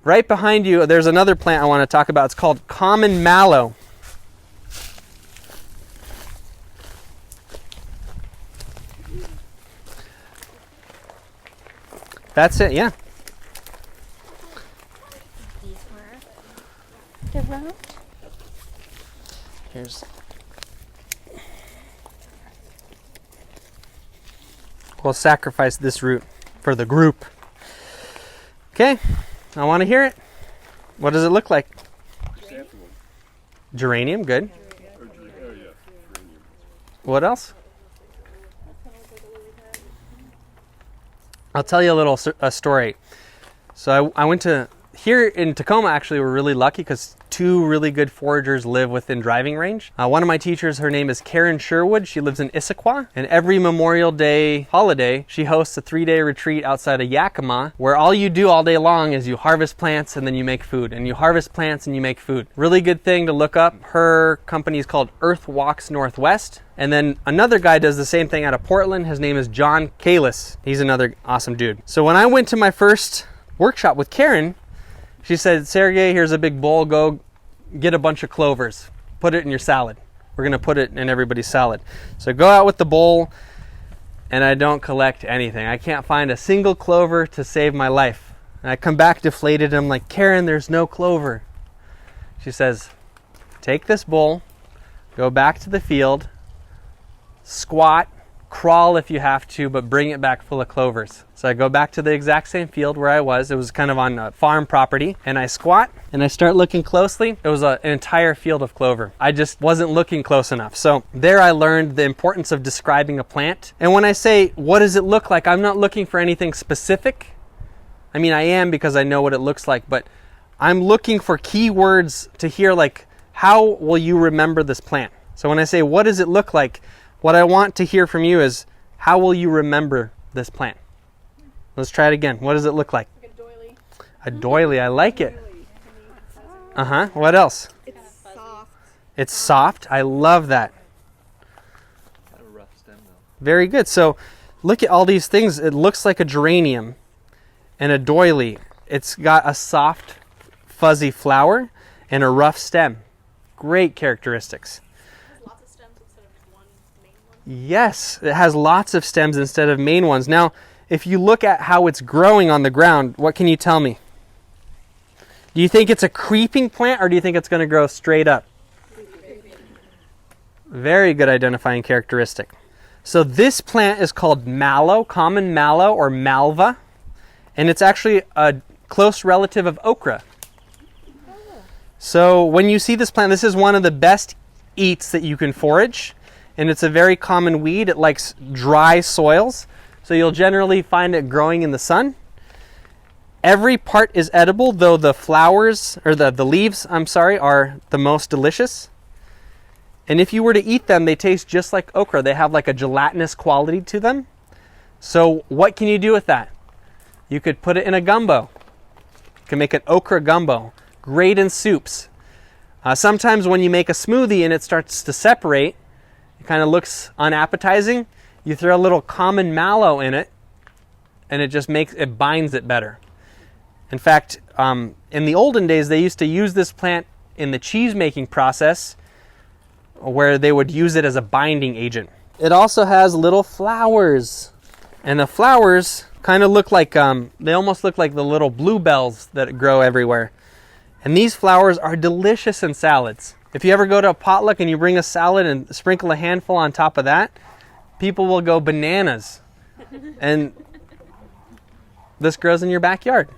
right behind you, there's another plant I want to talk about. It's called common mallow. That's it, yeah. These were the road. Here's. We'll sacrifice this root for the group. Okay, I want to hear it. What does it look like? Geranium, good. What else? I'll tell you a story. So I went to, here in Tacoma actually we're really lucky because 2 really good foragers live within driving range. One of my teachers, her name is Karen Sherwood. She lives in Issaquah, and every Memorial Day holiday, she hosts a 3-day retreat outside of Yakima where all you do all day long is you harvest plants and then you make food, and you harvest plants and you make food. Really good thing to look up. Her company is called Earth Walks Northwest. And then another guy does the same thing out of Portland. His name is John Kalis. He's another awesome dude. So when I went to my first workshop with Karen, she said, Sergei, here's a big bowl. Go get a bunch of clovers. Put it in your salad. We're going to put it in everybody's salad. So I go out with the bowl, and I don't collect anything. I can't find a single clover to save my life. And I come back deflated. I'm like, Karen, there's no clover. She says, take this bowl, go back to the field, squat, crawl if you have to, but bring it back full of clovers. So I go back to the exact same field where I was. It was kind of on a farm property, and I squat and I start looking closely. It was an entire field of clover. I just wasn't looking close enough. So there I learned the importance of describing a plant. And when I say, what does it look like? I'm not looking for anything specific. I mean, I am, because I know what it looks like, but I'm looking for key words to hear, like, how will you remember this plant? So when I say, what does it look like? What I want to hear from you is, how will you remember this plant? Let's try it again. What does it look like? Like a doily. A doily. I like it. Uh-huh. What else? It's soft. It's soft. I love that. Kind of a rough stem though. Very good. So look at all these things. It looks like a geranium and a doily. It's got a soft, fuzzy flower and a rough stem. Great characteristics. Lots of stems instead of one main one. Yes, it has lots of stems instead of main ones. Now, if you look at how it's growing on the ground, what can you tell me? Do you think it's a creeping plant, or do you think it's going to grow straight up? Very good identifying characteristic. So this plant is called mallow, common mallow or malva, and it's actually a close relative of okra. So when you see this plant, this is one of the best eats that you can forage, and it's a very common weed. It likes dry soils, so you'll generally find it growing in the sun. Every part is edible, though the flowers, or the leaves, are the most delicious. And if you were to eat them, they taste just like okra. They have like a gelatinous quality to them. So what can you do with that? You could put it in a gumbo. You can make an okra gumbo. Great in soups. Sometimes when you make a smoothie and it starts to separate, it kind of looks unappetizing, you throw a little common mallow in it, and it binds it better. In fact, in the olden days, they used to use this plant in the cheese making process, where they would use it as a binding agent. It also has little flowers, and the flowers kind of look like, they almost look like the little bluebells that grow everywhere. And these flowers are delicious in salads. If you ever go to a potluck and you bring a salad and sprinkle a handful on top of that, people will go bananas. And this grows in your backyard.